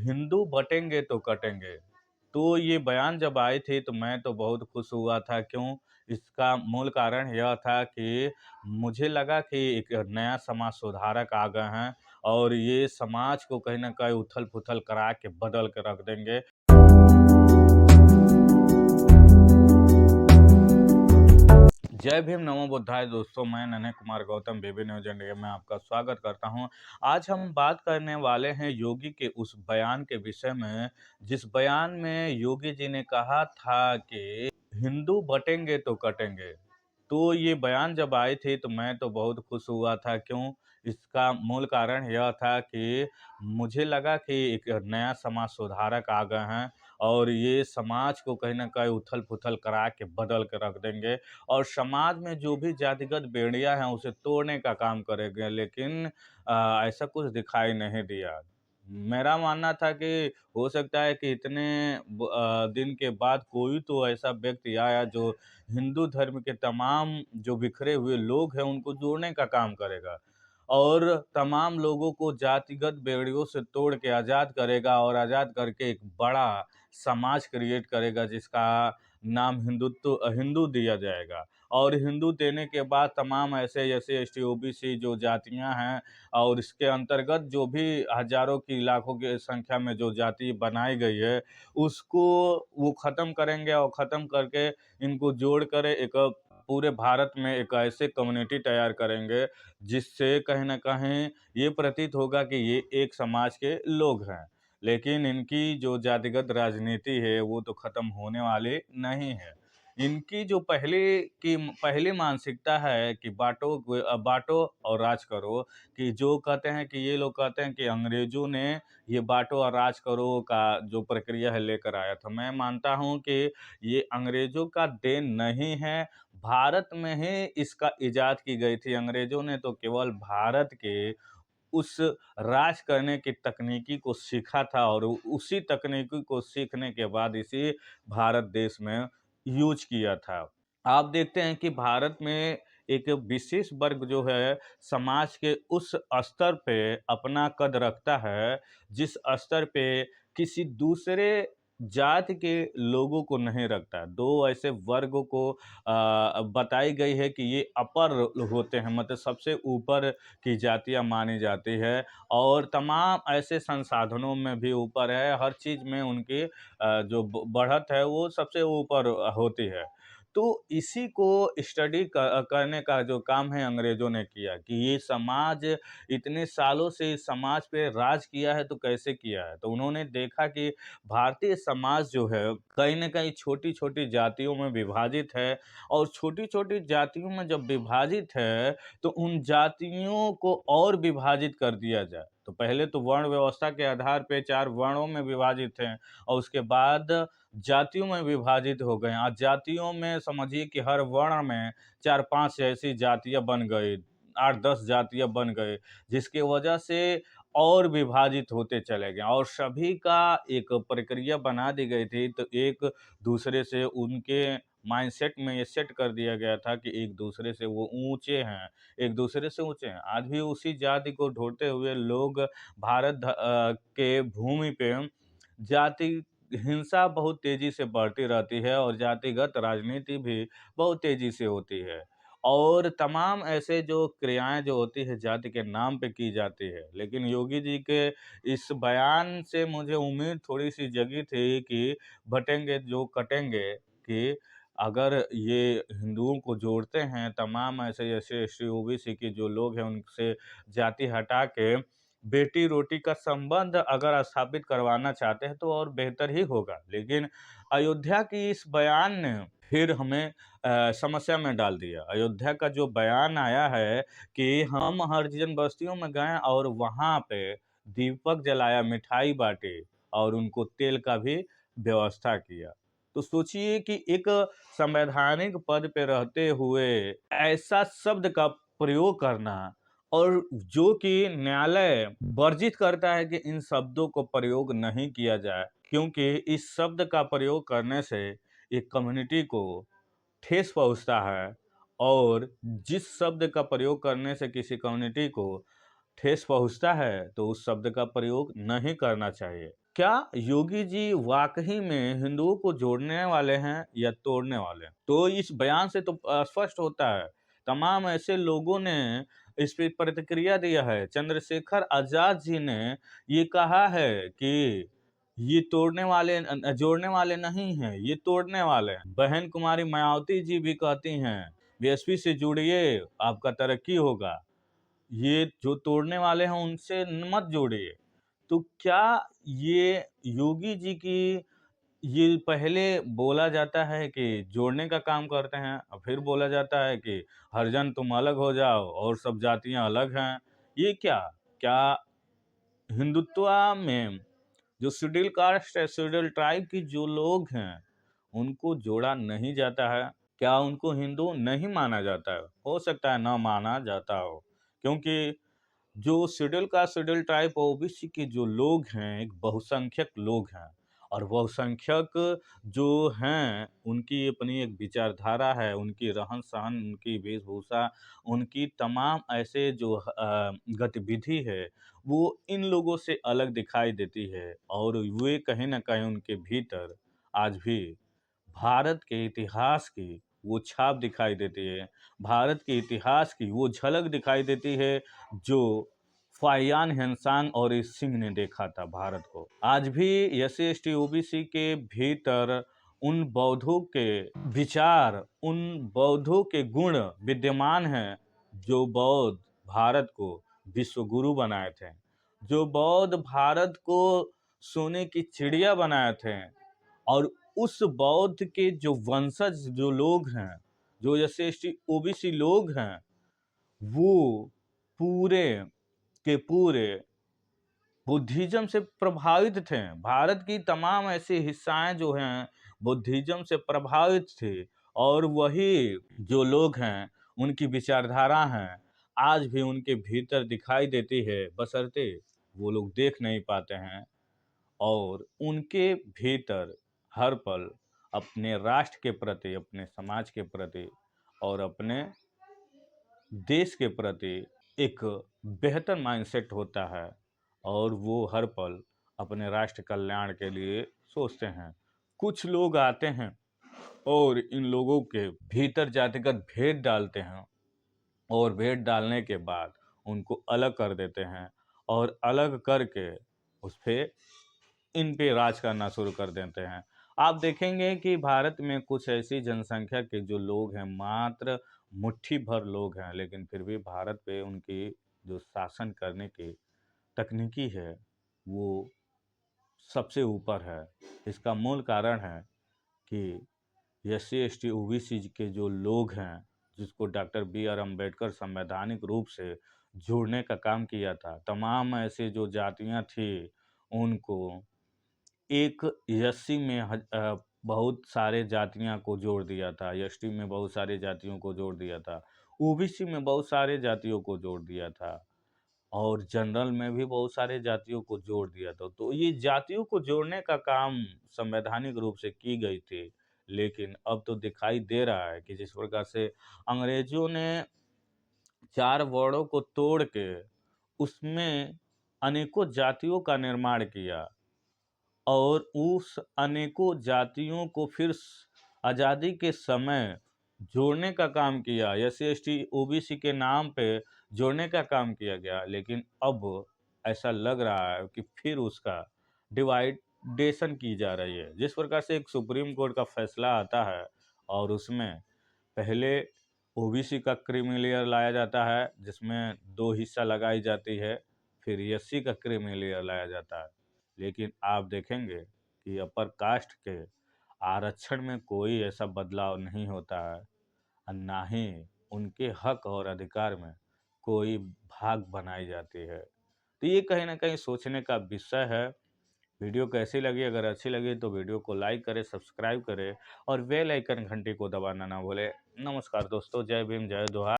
हिंदू बटेंगे तो कटेंगे। तो ये बयान जब आए थे तो मैं तो बहुत खुश हुआ था। क्यों? इसका मूल कारण यह था कि मुझे लगा कि एक नया समाज सुधारक आ गए हैं और ये समाज को कहीं न कहीं उथल-पुथल करा के बदल के रख देंगे। जय भीम, नमो बुद्धाय दोस्तों, मैं नन्हे Kumar Gautam baby news India में आपका स्वागत करता हूं। आज हम बात करने वाले हैं योगी के उस बयान के विषय में, जिस बयान में योगी जी ने कहा था कि हिंदू बटेंगे तो कटेंगे। तो ये बयान जब आए थे तो मैं तो बहुत खुश हुआ था। क्यों? इसका मूल कारण यह था कि मुझे लगा कि एक नया समाज सुधारक आ गए हैं और ये समाज को कहीं न कहीं उथल-पुथल करा के बदल के रख देंगे और समाज में जो भी जातिगत बेड़ियाँ हैं उसे तोड़ने का काम करेंगे। लेकिन ऐसा कुछ दिखाई नहीं दिया। मेरा मानना था कि हो सकता है कि इतने दिन के बाद कोई तो ऐसा व्यक्ति आया जो हिंदू धर्म के तमाम जो बिखरे हुए लोग हैं उनको जोड़ने का काम करेगा और तमाम लोगों को जातिगत बेड़ियों से तोड़ के आज़ाद करेगा और आज़ाद करके एक बड़ा समाज क्रिएट करेगा जिसका नाम हिंदू दिया जाएगा। और हिंदू देने के बाद तमाम ऐसे जैसे एसटी, ओबीसी जो जातियां हैं और इसके अंतर्गत जो भी हजारों की लाखों की संख्या में जो जाति बनाई गई है उसको वो ख़त्म करेंगे और ख़त्म करके इनको जोड़ कर एक पूरे भारत में एक ऐसे कम्युनिटी तैयार करेंगे जिससे कहीं न कहीं ये प्रतीत होगा कि ये एक समाज के लोग हैं। लेकिन इनकी जो जातिगत राजनीति है वो तो ख़त्म होने वाली नहीं है। इनकी जो पहली मानसिकता है कि बाँटो और राज करो, कि जो कहते हैं कि ये लोग कहते हैं कि अंग्रेज़ों ने ये बाँटो और राज करो का जो प्रक्रिया है लेकर आया था। मैं मानता हूँ कि ये अंग्रेज़ों का देन नहीं है, भारत में ही इसका इजाद की गई थी। अंग्रेज़ों ने तो केवल भारत के उस राज करने की तकनीकी को सीखा था और उसी तकनीकी को सीखने के बाद इसी भारत देश में यूज़ किया था। आप देखते हैं कि भारत में एक विशेष वर्ग जो है समाज के उस स्तर पे अपना कद रखता है, जिस स्तर पे किसी दूसरे जाति के लोगों को नहीं रखता। 2 ऐसे वर्गों को बताई गई है कि ये अपर होते हैं, मतलब सबसे ऊपर की जातियाँ मानी जाती है और तमाम ऐसे संसाधनों में भी ऊपर है, हर चीज़ में उनकी जो बढ़त है वो सबसे ऊपर होती है। तो इसी को स्टडी करने का जो काम है अंग्रेज़ों ने किया कि ये समाज इतने सालों से इस समाज पे राज किया है तो कैसे किया है? तो उन्होंने देखा कि भारतीय समाज जो है कहीं न कहीं छोटी-छोटी जातियों में विभाजित है और छोटी-छोटी जातियों में जब विभाजित है तो उन जातियों को और विभाजित कर दिया जाए। तो पहले तो वर्ण व्यवस्था के आधार पे 4 वर्णों में विभाजित हैं और उसके बाद जातियों में विभाजित हो गए। आज जातियों में समझिए कि हर वर्ण में 4-5 ऐसी जातियाँ बन गई, 8-10 जातियाँ बन गए, जिसकी वजह से और विभाजित होते चले गए और सभी का एक प्रक्रिया बना दी गई थी, तो एक दूसरे से उनके माइंडसेट में ये सेट कर दिया गया था कि एक दूसरे से वो ऊँचे हैं, एक दूसरे से ऊँचे हैं। आज भी उसी जाति को ढोते हुए लोग के भूमि पे जाति हिंसा बहुत तेज़ी से बढ़ती रहती है और जातिगत राजनीति भी बहुत तेज़ी से होती है। और तमाम ऐसे जो क्रियाएँ जो होती है जाति के नाम पे की जाती है। लेकिन योगी जी के इस बयान से मुझे उम्मीद थोड़ी-सी जगी थी कि बटेंगे जो कटेंगे, कि अगर ये हिंदुओं को जोड़ते हैं, तमाम ऐसे जैसे एससी, ओबीसी के जो लोग हैं उनसे जाति हटा के बेटी-रोटी का संबंध अगर स्थापित करवाना चाहते हैं तो और बेहतर ही होगा। लेकिन अयोध्या की इस बयान ने फिर हमें समस्या में डाल दिया। अयोध्या का जो बयान आया है कि हम हरिजन बस्तियों में गए और वहाँ पे दीपक जलाया, मिठाई बाँटी और उनको तेल का भी व्यवस्था किया। तो सोचिए कि एक संवैधानिक पद पे रहते हुए ऐसा शब्द का प्रयोग करना और जो कि न्यायालय वर्जित करता है कि इन शब्दों को प्रयोग नहीं किया जाए, क्योंकि इस शब्द का प्रयोग करने से एक कम्युनिटी को ठेस पहुँचता है और जिस शब्द का प्रयोग करने से किसी कम्युनिटी को ठेस पहुँचता है, तो उस शब्द का प्रयोग नहीं करना चाहिए। क्या योगी जी वाकई में हिंदुओं को जोड़ने वाले हैं या तोड़ने वाले हैं? तो इस बयान से तो स्पष्ट होता है। तमाम ऐसे लोगों ने इस पे प्रतिक्रिया दिया है। चंद्रशेखर आजाद जी ने ये कहा है कि ये तोड़ने वाले जोड़ने वाले नहीं हैं, ये तोड़ने वाले हैं। बहन कुमारी मायावती जी भी कहती हैं, बीएसपी से जुड़िए, आपका तरक्की होगा। ये जो तोड़ने वाले हैं उनसे मत जोड़िए। तो क्या ये योगी जी की ये पहले बोला जाता है कि जोड़ने का काम करते हैं और फिर बोला जाता है कि हरिजन तुम अलग हो जाओ और सब जातियां अलग हैं। ये क्या क्या हिंदुत्व में जो शेड्यूल कास्ट है, शेड्यूल ट्राइब की जो लोग हैं, उनको जोड़ा नहीं जाता है? क्या उनको हिंदू नहीं माना जाता है? हो सकता है ना माना जाता हो, क्योंकि जो schedule caste schedule tribe OBC के जो लोग हैं एक बहुसंख्यक लोग हैं, और बहुसंख्यक जो हैं उनकी अपनी एक विचारधारा है, उनकी रहन सहन, उनकी वेशभूषा, उनकी तमाम ऐसे जो गतिविधि है वो इन लोगों से अलग दिखाई देती है, और वे कहीं ना कहीं उनके भीतर आज भी भारत के इतिहास की वो छाप दिखाई देती है, भारत के इतिहास की वो झलक दिखाई देती है जो फाहियान हेनसांग और इस सिंह ने देखा था भारत को। आज भी एससी एसटी ओबीसी के भीतर उन बौद्धों के विचार, उन बौद्धों के गुण विद्यमान हैं जो बौद्ध भारत को विश्वगुरु बनाए थे, जो बौद्ध भारत को सोने की चिड़िया बनाए थे। और उस बौद्ध के जो वंशज जो लोग हैं, जो एससी एसटी ओबीसी लोग हैं, वो पूरे के पूरे बुद्धिज्म से प्रभावित थे। भारत की तमाम ऐसे हिस्साएं जो हैं बुद्धिज्म से प्रभावित थे, और वही जो लोग हैं उनकी विचारधारा हैं आज भी उनके भीतर दिखाई देती है, बशर्ते वो लोग देख नहीं पाते हैं। और उनके भीतर हर पल अपने राष्ट्र के प्रति, अपने समाज के प्रति और अपने देश के प्रति एक बेहतर माइंडसेट होता है, और वो हर पल अपने राष्ट्र कल्याण के लिए सोचते हैं। कुछ लोग आते हैं और इन लोगों के भीतर जातिगत भेद डालते हैं, और भेद डालने के बाद उनको अलग कर देते हैं, और अलग करके उस पे इन पे राज करना शुरू कर देते हैं। आप देखेंगे कि भारत में कुछ ऐसी जनसंख्या के जो लोग हैं, मात्र मुट्ठी भर लोग हैं, लेकिन फिर भी भारत पे उनकी जो शासन करने की तकनीकी है वो सबसे ऊपर है। इसका मूल कारण है कि एससी एसटी ओबीसी के जो लोग हैं, जिसको डॉक्टर बी आर अम्बेडकर संवैधानिक रूप से जोड़ने का काम किया था, तमाम ऐसे जो जातियां थी उनको एक एससी में बहुत सारे जातियों को जोड़ दिया था, एसटी में बहुत सारे जातियों को जोड़ दिया था, ओबीसी में बहुत सारे जातियों को जोड़ दिया था, और जनरल में भी बहुत सारे जातियों को जोड़ दिया था। तो ये जातियों को जोड़ने का काम संवैधानिक रूप से की गई थी, लेकिन अब तो दिखाई दे रहा है कि जिस प्रकार से अंग्रेजों ने 4 वर्णों को तोड़ के उसमें अनेकों जातियों का निर्माण किया, और उस अनेकों जातियों को फिर आज़ादी के समय जोड़ने का काम किया, एससी एसटी ओबीसी के नाम पे जोड़ने का काम किया गया। लेकिन अब ऐसा लग रहा है कि फिर उसका डिवाइडेशन की जा रही है। जिस प्रकार से एक सुप्रीम कोर्ट का फैसला आता है और उसमें पहले ओबीसी का क्रीमी लेयर लाया जाता है जिसमें 2 हिस्सा लगाई जाती है, फिर एससी का क्रीमी लेयर लाया जाता है, लेकिन आप देखेंगे कि अपर कास्ट के आरक्षण में कोई ऐसा बदलाव नहीं होता है, और ना ही उनके हक और अधिकार में कोई भाग बनाई जाती है। तो ये कहीं ना कहीं सोचने का विषय है। वीडियो कैसी लगी? अगर अच्छी लगी तो वीडियो को लाइक करें, सब्सक्राइब करें और बेल आइकन घंटी को दबाना ना भूलें। नमस्कार दोस्तों, जय भीम, जय जोहार।